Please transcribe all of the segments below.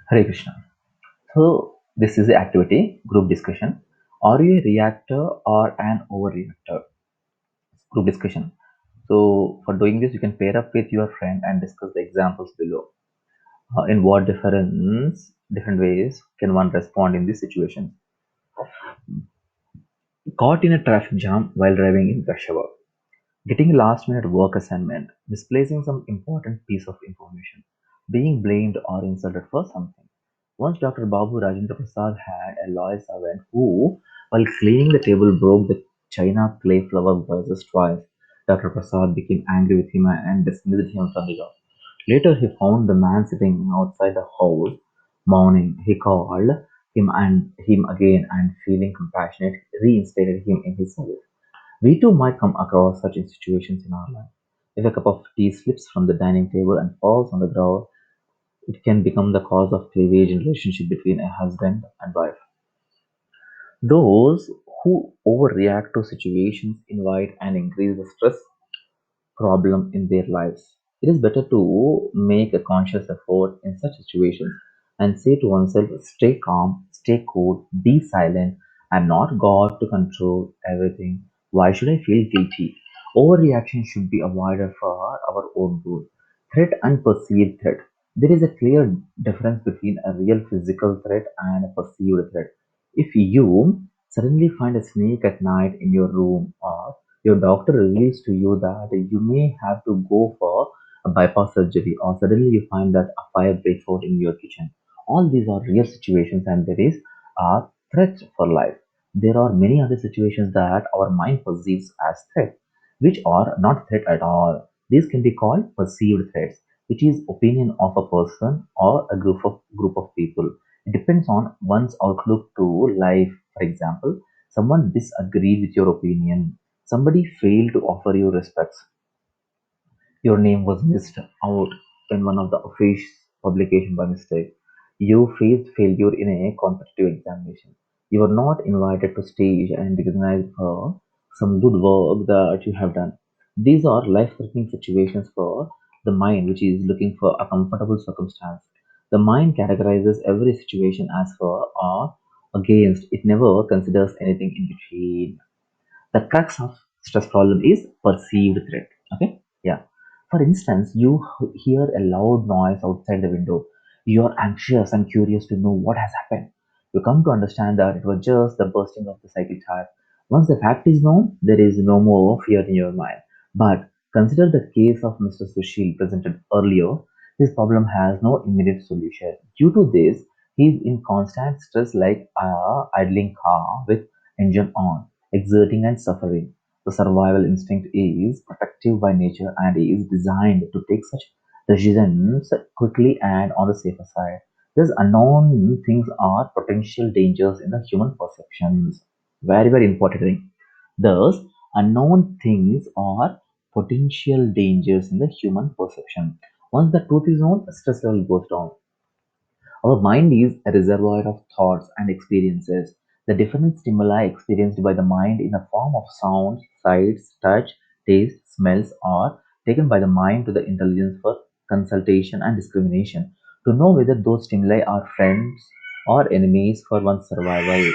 Hare Krishna. So this is the activity, group discussion. Are you a reactor or an overreactor? Group discussion. So for doing this, you can pair up with your friend and discuss the examples below. In what different ways can one respond in this situation? Caught in a traffic jam while driving in rush hour. Getting a last minute work assignment, misplacing some important piece of information, being blamed or insulted for something. Once Dr. Babu Rajendra Prasad had a loyal servant who, while cleaning the table, broke the china clay flower vases twice. Dr. Prasad became angry with him and dismissed him from the job. Later, he found the man sitting outside the house, mourning. He called him again and, feeling compassionate, reinstated him in his service. We too might come across such situations in our life. If a cup of tea slips from the dining table and falls on the ground, it can become the cause of cleavage in relationship between a husband and wife. Those who overreact to situations invite and increase the stress problem in their lives. It is better to make a conscious effort in such situations and say to oneself, stay calm, stay cool, be silent. I'm not God to control everything. Why should I feel guilty? Overreaction should be avoided for our own good. Threat and perceived threat. There is a clear difference between a real physical threat and a perceived threat. If you suddenly find a snake at night in your room, or your doctor reveals to you that you may have to go for a bypass surgery, or suddenly you find that a fire breaks out in your kitchen. All these are real situations, and there is a threat for life. There are many other situations that our mind perceives as threat, which are not threat at all. These can be called perceived threats, which is opinion of a person or a group of people. It depends on one's outlook to life. For example, someone disagreed with your opinion. Somebody failed to offer you respects. Your name was missed out in one of the office publication by mistake. You faced failure in a competitive examination. You were not invited to stage and recognized for some good work that you have done. These are life-threatening situations for the mind, which is looking for a comfortable circumstance. The mind categorizes every situation as for or against. It never considers anything in between. The crux of stress problem is perceived threat. Okay, yeah. For instance, you hear a loud noise outside the window. You're anxious and curious to know what has happened. You come to understand that it was just the bursting of the cycle tire. Once the fact is known, there is no more fear in your mind. But consider the case of Mr. Sushil presented earlier. His problem has no immediate solution. Due to this, he is in constant stress like a idling car with engine on, exerting and suffering. The survival instinct is protective by nature and is designed to take such decisions quickly and on the safer side. These unknown things are potential dangers in the human perceptions. Very, very important thing. Thus, unknown things are potential dangers in the human perception. Once the truth is known, stress level goes down. Our mind is a reservoir of thoughts and experiences. The different stimuli experienced by the mind in the form of sounds, sights, touch, taste, smells are taken by the mind to the intelligence for consultation and discrimination to know whether those stimuli are friends or enemies for one's survival.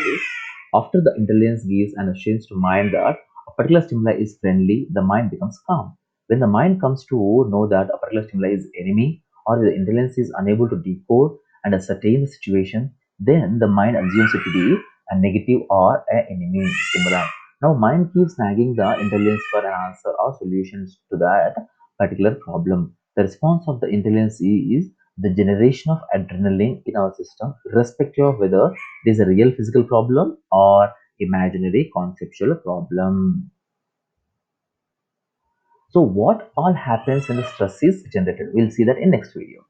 After the intelligence gives an assurance to mind that a particular stimuli is friendly, the mind becomes calm. When the mind comes to know that a particular stimuli is enemy, or the intelligence is unable to decode and ascertain the situation, then the mind assumes it to be a negative or an enemy stimuli. Now, mind keeps nagging the intelligence for an answer or solutions to that particular problem. The response of the intelligence is the generation of adrenaline in our system, irrespective of whether it is a real physical problem or imaginary conceptual problem. So, what all happens when the stress is generated? We'll see that in next video.